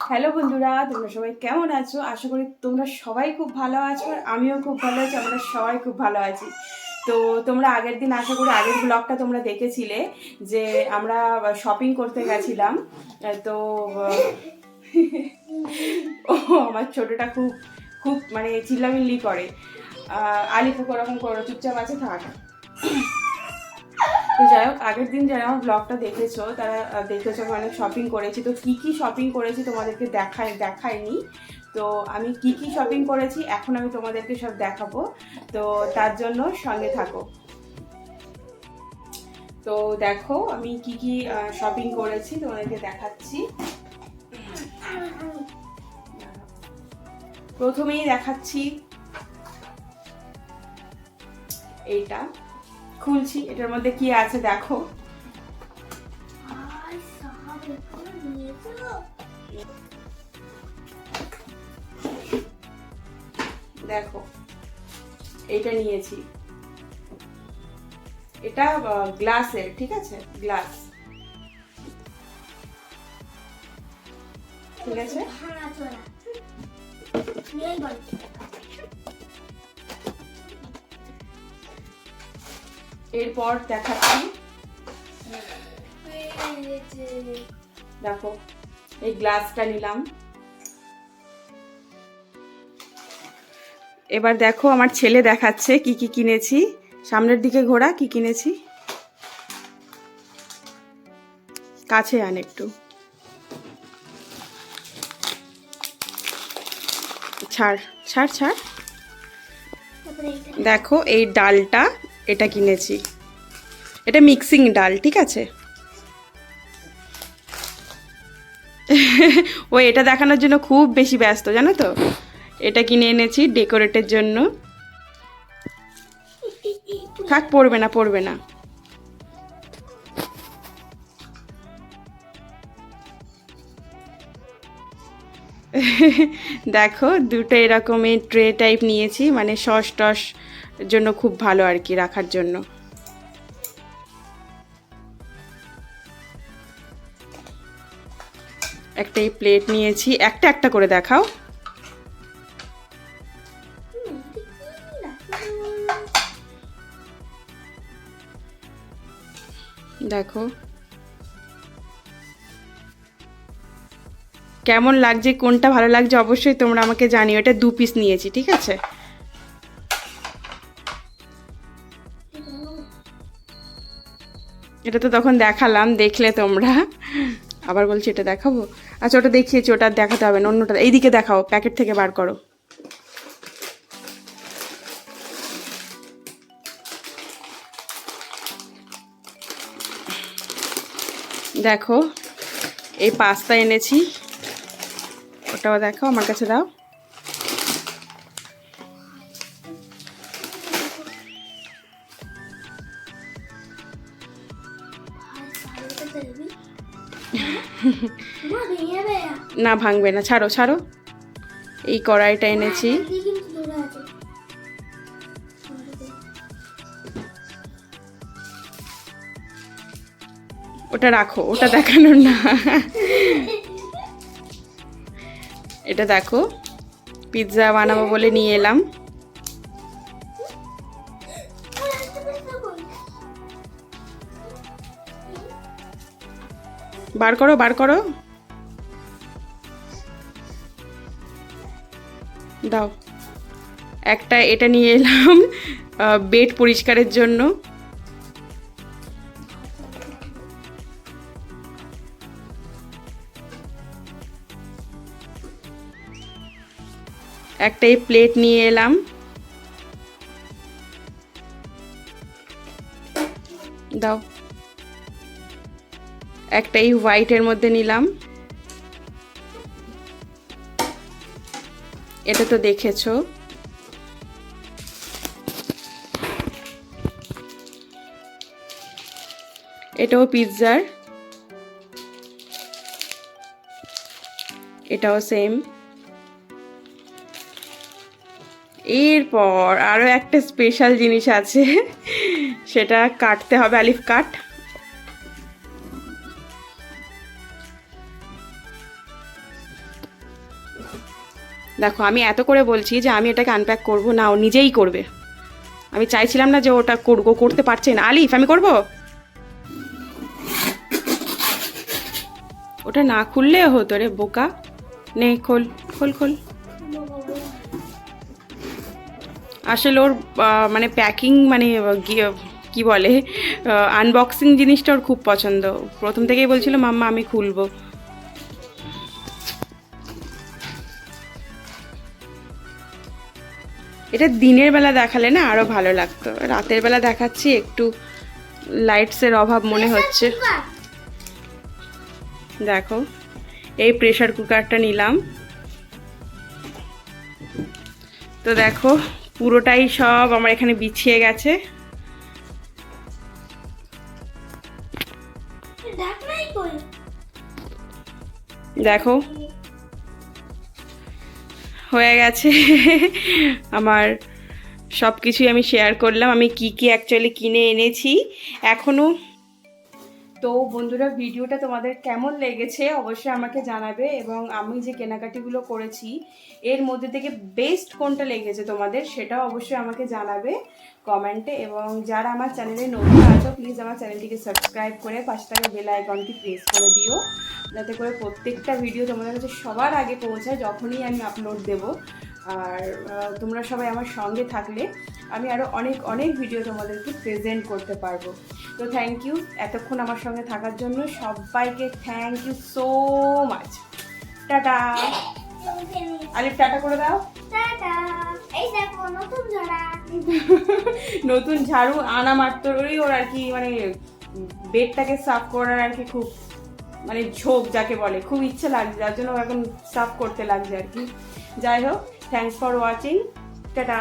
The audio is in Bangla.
হ্যালো বন্ধুরা, তোমরা সবাই কেমন আছো? আশা করি তোমরা সবাই খুব ভালো আছো, আর আমিও খুব ভালো আছি। আমরা সবাই খুব ভালো আছি। তো তোমরা আগের দিন, আশা করি আগের ব্লগটা তোমরা দেখেছিলে যে আমরা শপিং করতে গেছিলাম। তো ও আমার ছোটটা খুব খুব মানে চিল্লামিল্লি করে। আলিফুক ওরকম করো, চুপচাপ আছে থাক। তো যাই হোক, আগের দিন যারা আমার ব্লগটা দেখেছো তারা দেখেছো আমি অনেক শপিং করেছি। তো কি কি শপিং করেছি তোমাদেরকে দেখাইনি। তো আমি কি কি শপিং করেছি এখন আমি তোমাদেরকে সব দেখাবো। তো তার জন্য সঙ্গে থাকো। তো দেখো আমি কি কি শপিং করেছি তোমাদেরকে দেখাচ্ছি। প্রথমেই দেখাচ্ছি এইটা, খুলছি। এটার মধ্যে কি আছে দেখো। দেখো এইটা নিয়েছি, এটা গ্লাসের, ঠিক আছে, গ্লাস, ঠিক আছে। এরপর দেখাচ্ছি, দেখো এই গ্লাসটা নিলাম। এবার দেখো আমার ছেলে দেখাচ্ছে কি কি কিনেছি। সামনের দিকে ঘোরা, কি কিনেছি, কাছে আন একটু, ছাড় ছাড় ছাড়। দেখো এই ডালটা, এটা কিনেছি, এটা মিক্সিং ডাল, ঠিক আছে। ও এটা দেখানোর জন্য খুব বেশি ব্যস্ত, জানো তো। এটা কিনে এনেছি ডেকোরেটের জন্য। থাক, পড়বে না পড়বে না। দেখো দুটো এরকমের ট্রে টাইপ নিয়েছি, মানে সস টস জন্য খুব ভালো আর কি, রাখার জন্য। একটা এই প্লেট নিয়েছি, একটা একটা করে দেখাও। দেখো কেমন লাগছে, কোনটা ভালো লাগছে অবশ্যই তোমরা আমাকে জানিও। এটা 2 পিস নিয়েছি, ঠিক আছে। এটা তো তখন দেখালাম, দেখলে তোমরা, আবার বলছি এটা দেখাবো। আচ্ছা ওটা দেখিয়েছি, ওটা দেখাতে হবে না, অন্যটা এইদিকে দেখাও, প্যাকেট থেকে বার করো। দেখো এই পাস্তা এনেছি, ওটাও দেখাও, আমার কাছে দাও। না ভাঙবে না, ছাড়ো ছাড়ো। এই কড়াইটা এনেছি, ওটা রাখো, ওটা দেখানোর না। এটা দেখো পিৎজা বানাবো বলে নিয়ে এলাম। বার করো বার করো, দাও। একটা এটা নিয়ে এলাম বেড পরিষ্কারের জন্য। একটা এই প্লেট নিয়ে এলাম, দাও। একটা এই হোয়াইটের মধ্যে নিলাম, এটা তো দেখেছো। এটাও পিৎজার, এটাও সেম। এরপর আরও একটা স্পেশাল জিনিস আছে, সেটা কাটতে হবে। আলিফ কাট। দেখো আমি এত করে বলছি যে আমি এটাকে আনপ্যাক করব না, ও নিজেই করবে। আমি চাইছিলাম না যে ওটা করতে পারছে না। আলিফ আমি করব, ওটা না খুললেও হতো রে বোকা। নে খোল খোল খোল। আসলে ওর মানে প্যাকিং মানে কি বলে আনবক্সিং জিনিসটা ওর খুব পছন্দ। প্রথম থেকেই বলছিল মাম্মা আমি খুলবো। এটা দিনের বেলা দেখালে না আরো ভালো লাগতো, রাতের বেলা দেখাচ্ছি একটু লাইটসের অভাব মনে হচ্ছে। দেখো এই প্রেসার কুকারটা নিলাম, তো দেখো পুরোটাই সব আমার এখানে বিছিয়ে গেছে। দেখো হয়ে গেছে আমার সব কিছুই আমি শেয়ার করলাম, আমি কি কি অ্যাকচুয়ালি কিনে এনেছি এখনও। তো বন্ধুরা ভিডিওটা তোমাদের কেমন লেগেছে অবশ্যই আমাকে জানাবে, এবং আমি যে কেনাকাটিগুলো করেছি এর মধ্যে থেকে বেস্ট কোনটা লেগেছে তোমাদের সেটাও অবশ্যই আমাকে জানাবে কমেন্টে। এবং যারা আমার চ্যানেলে নতুন আছো প্লিজ আমার চ্যানেলটিকে সাবস্ক্রাইব করে পাশে থাকা বেল আইকনটি প্রেস করে দিও, যাতে করে প্রত্যেকটা ভিডিও তোমাদের কাছে সবার আগে পৌঁছায় যখনই আমি আপলোড দেব। আর তোমরা সবাই আমার সঙ্গে থাকলে আমি আরও অনেক অনেক ভিডিও তোমাদেরকে প্রেজেন্ট করতে পারবো। তো থ্যাংক ইউ এতক্ষণ আমার সঙ্গে থাকার জন্য, সবাইকে থ্যাংক ইউ সো মাচ। টাটা। আলিফ টাটা করে দাও। এই দেখো নতুন ঝাড়া। নতুন ঝাড়ু আনা মাত্রই ওর আর কি মানে বেডটাকে সাফ করার আর কি খুব মানে ঝোঁক যাকে বলে, খুব ইচ্ছে লাগছে, যার জন্য এখন সাফ করতে লাগছে আর কি। যাই হোক, থ্যাংকস ফর ওয়াচিং, টাটা।